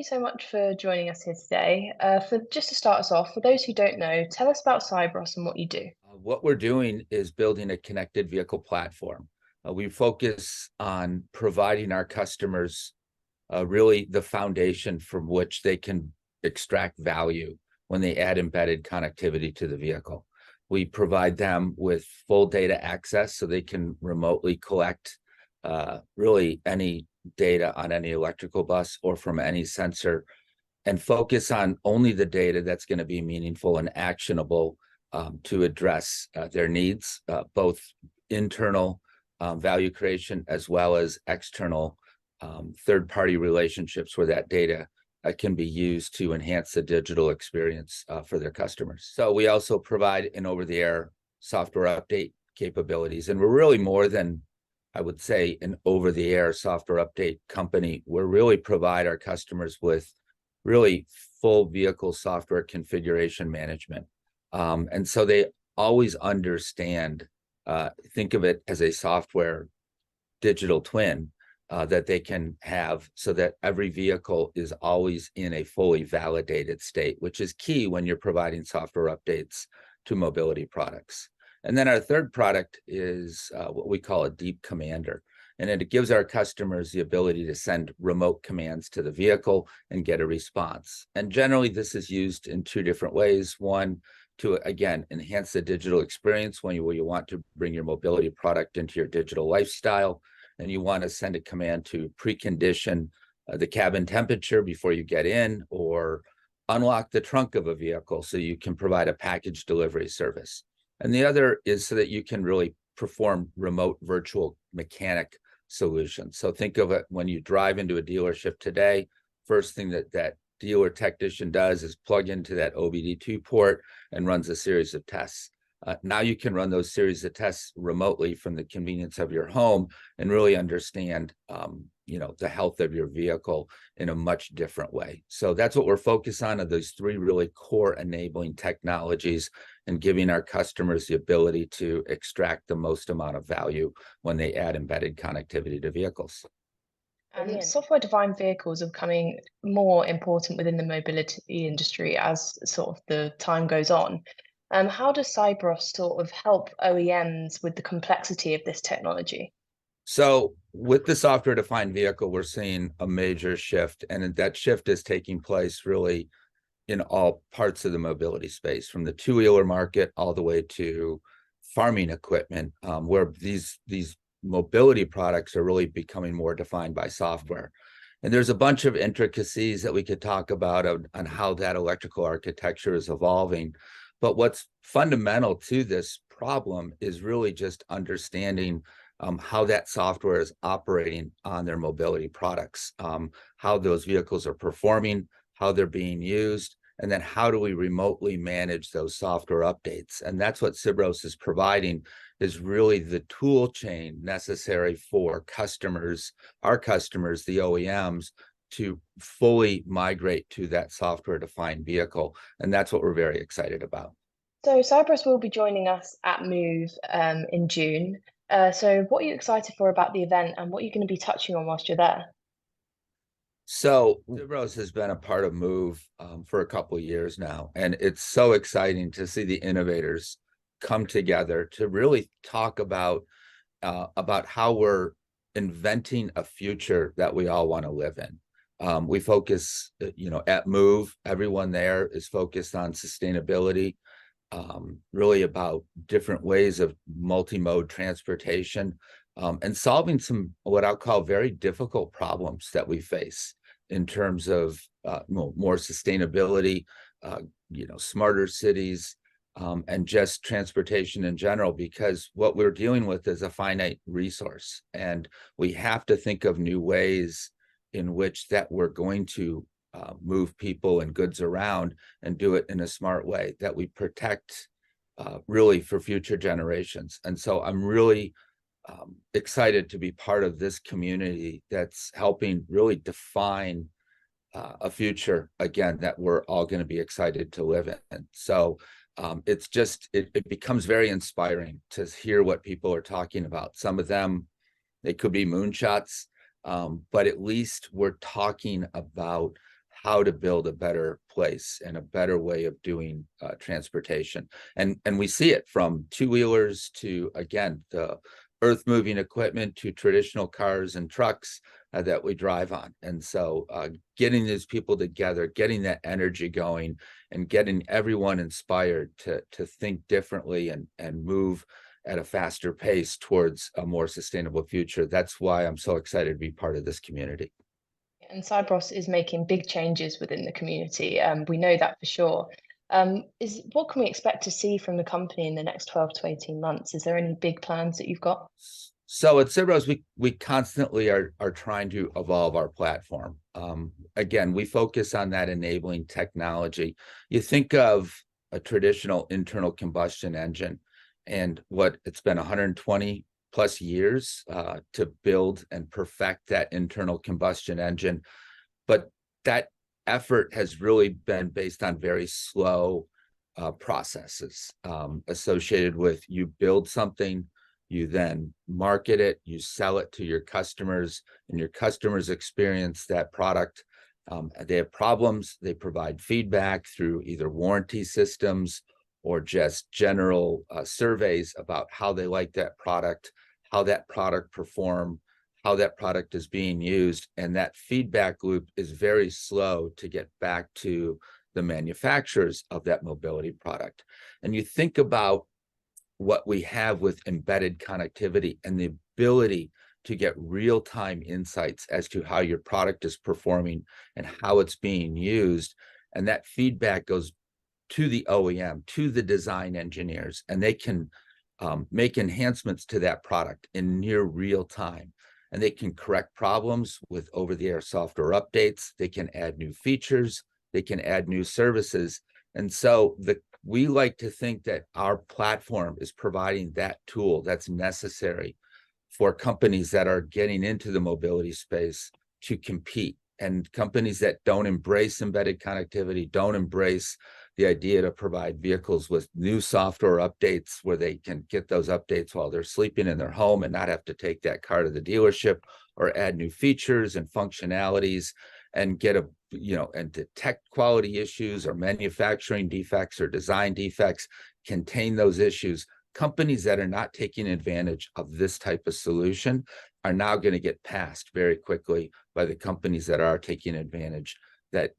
so much for joining us here today. Just to start us off, for those who don't know, tell us about Sibros and what you do. What we're doing is building a connected vehicle platform. We focus on providing our customers really the foundation from which they can extract value when they add embedded connectivity to the vehicle. We provide them with full data access so they can remotely collect really any data on any electrical bus or from any sensor and focus on only the data that's going to be meaningful and actionable to address their needs, both internal value creation as well as external third-party relationships where that data can be used to enhance the digital experience for their customers. So we also provide an over-the-air software update capabilities, and we're really more than, I would say, an over-the-air software update company. We really provide our customers with really full vehicle software configuration management. And so they always understand, think of it as a software digital twin that they can have so that every vehicle is always in a fully validated state, which is key when you're providing software updates to mobility products. And then our third product is what we call a deep commander. And it gives our customers the ability to send remote commands to the vehicle and get a response. And generally, this is used in two different ways. One, to, again, enhance the digital experience when you want to bring your mobility product into your digital lifestyle, and you want to send a command to precondition the cabin temperature before you get in, or unlock the trunk of a vehicle so you can provide a package delivery service. And the other is so that you can really perform remote virtual mechanic solutions. So think of it when you drive into a dealership today, first thing that dealer technician does is plug into that OBD2 port and runs a series of tests. Now you can run those series of tests remotely from the convenience of your home and really understand, the health of your vehicle in a much different way. So that's what we're focused on, are those three really core enabling technologies and giving our customers the ability to extract the most amount of value when they add embedded connectivity to vehicles. Software-defined vehicles are becoming more important within the mobility industry as sort of the time goes on. How does Cybros sort of help OEMs with the complexity of this technology? So with the software-defined vehicle, we're seeing a major shift, and that shift is taking place really in all parts of the mobility space, from the two-wheeler market all the way to farming equipment, where these mobility products are really becoming more defined by software. And there's a bunch of intricacies that we could talk about on how that electrical architecture is evolving. But what's fundamental to this problem is really just understanding how that software is operating on their mobility products, how those vehicles are performing, how they're being used, and then how do we remotely manage those software updates? And that's what Sibros is providing, is really the tool chain necessary for customers, our customers, the OEMs, to fully migrate to that software-defined vehicle. And that's what we're very excited about. So Cybros will be joining us at Move in June. So what are you excited for about the event, and what are you going to be touching on whilst you're there? So Sibros has been a part of Move for a couple of years now, and it's so exciting to see the innovators come together to really talk about how we're inventing a future that we all want to live in. We focus, at Move, everyone there is focused on sustainability, really about different ways of multimode transportation, and solving some what I'll call very difficult problems that we face in terms of more sustainability, smarter cities, and just transportation in general, because what we're dealing with is a finite resource, and we have to think of new ways in which that we're going to move people and goods around and do it in a smart way that we protect really for future generations. And so I'm really excited to be part of this community that's helping really define a future, again, that we're all going to be excited to live in. So it becomes very inspiring to hear what people are talking about. Some of them, they could be moonshots, but at least we're talking about how to build a better place and a better way of doing transportation. And we see it from two-wheelers to, again, the earth-moving equipment to traditional cars and trucks that we drive on. And so getting these people together, getting that energy going, and getting everyone inspired to think differently and move at a faster pace towards a more sustainable future. That's why I'm so excited to be part of this community. And Sibros is making big changes within the community. We know that for sure. What can we expect to see from the company in the next 12 to 18 months? Is there any big plans that you've got? So at Sibros, we constantly are trying to evolve our platform. Again, we focus on that enabling technology. You think of a traditional internal combustion engine and what it's been 120 plus years to build and perfect that internal combustion engine. But that effort has really been based on very slow processes associated with you build something, you then market it, you sell it to your customers, and your customers experience that product. They have problems, they provide feedback through either warranty systems or just general surveys about how they like that product, how that product performed, how that product is being used. And that feedback loop is very slow to get back to the manufacturers of that mobility product. And you think about what we have with embedded connectivity and the ability to get real-time insights as to how your product is performing and how it's being used. And that feedback goes to the OEM, to the design engineers, and they can make enhancements to that product in near real time. And they can correct problems with over-the-air software updates. They can add new features. They can add new services. And so we like to think that our platform is providing that tool that's necessary for companies that are getting into the mobility space to compete. And companies that don't embrace embedded connectivity, don't embrace the idea to provide vehicles with new software updates where they can get those updates while they're sleeping in their home and not have to take that car to the dealership, or add new features and functionalities and and detect quality issues or manufacturing defects or design defects, contain those issues. Companies that are not taking advantage of this type of solution are now going to get passed very quickly by the companies that are taking advantage, that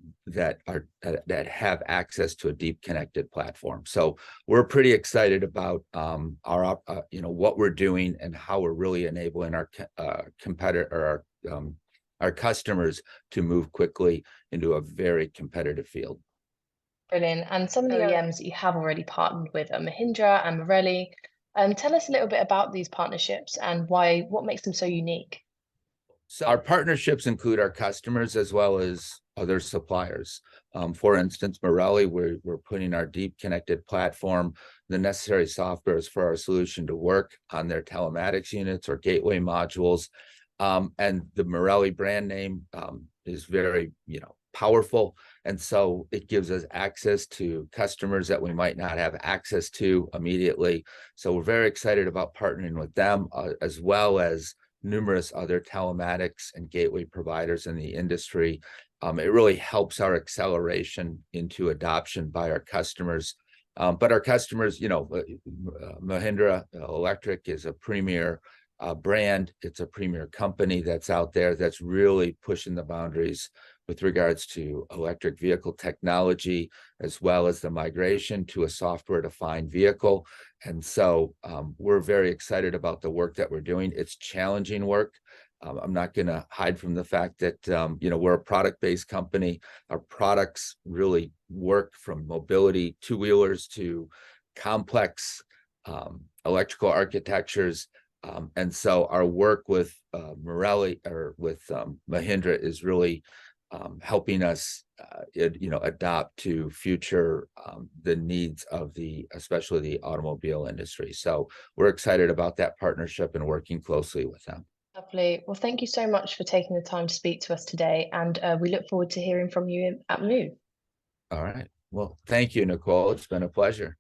have access to a deep connected platform. So we're pretty excited about our what we're doing and how we're really enabling our our customers to move quickly into a very competitive field. Brilliant. And some of the OEMs that you have already partnered with are Mahindra and Marelli. Tell us a little bit about these partnerships and what makes them so unique. So our partnerships include our customers as well as other suppliers. For instance, Marelli, we're putting our deep connected platform, the necessary softwares for our solution to work on their telematics units or gateway modules. And the Marelli brand name is very, powerful. And so it gives us access to customers that we might not have access to immediately. So we're very excited about partnering with them, as well as numerous other telematics and gateway providers in the industry. It really helps our acceleration into adoption by our customers. But our customers, Mahindra Electric is a premier brand. It's a premier company that's out there that's really pushing the boundaries with regards to electric vehicle technology, as well as the migration to a software-defined vehicle. And so we're very excited about the work that we're doing. It's challenging work. I'm not going to hide from the fact that, we're a product-based company. Our products really work from mobility, two-wheelers to complex electrical architectures. And so our work with Marelli or with Mahindra is really helping us, adapt to future the needs of especially the automobile industry. So we're excited about that partnership and working closely with them. Lovely. Well, thank you so much for taking the time to speak to us today, and we look forward to hearing from you at Move. All right. Well, thank you, Nicole. It's been a pleasure.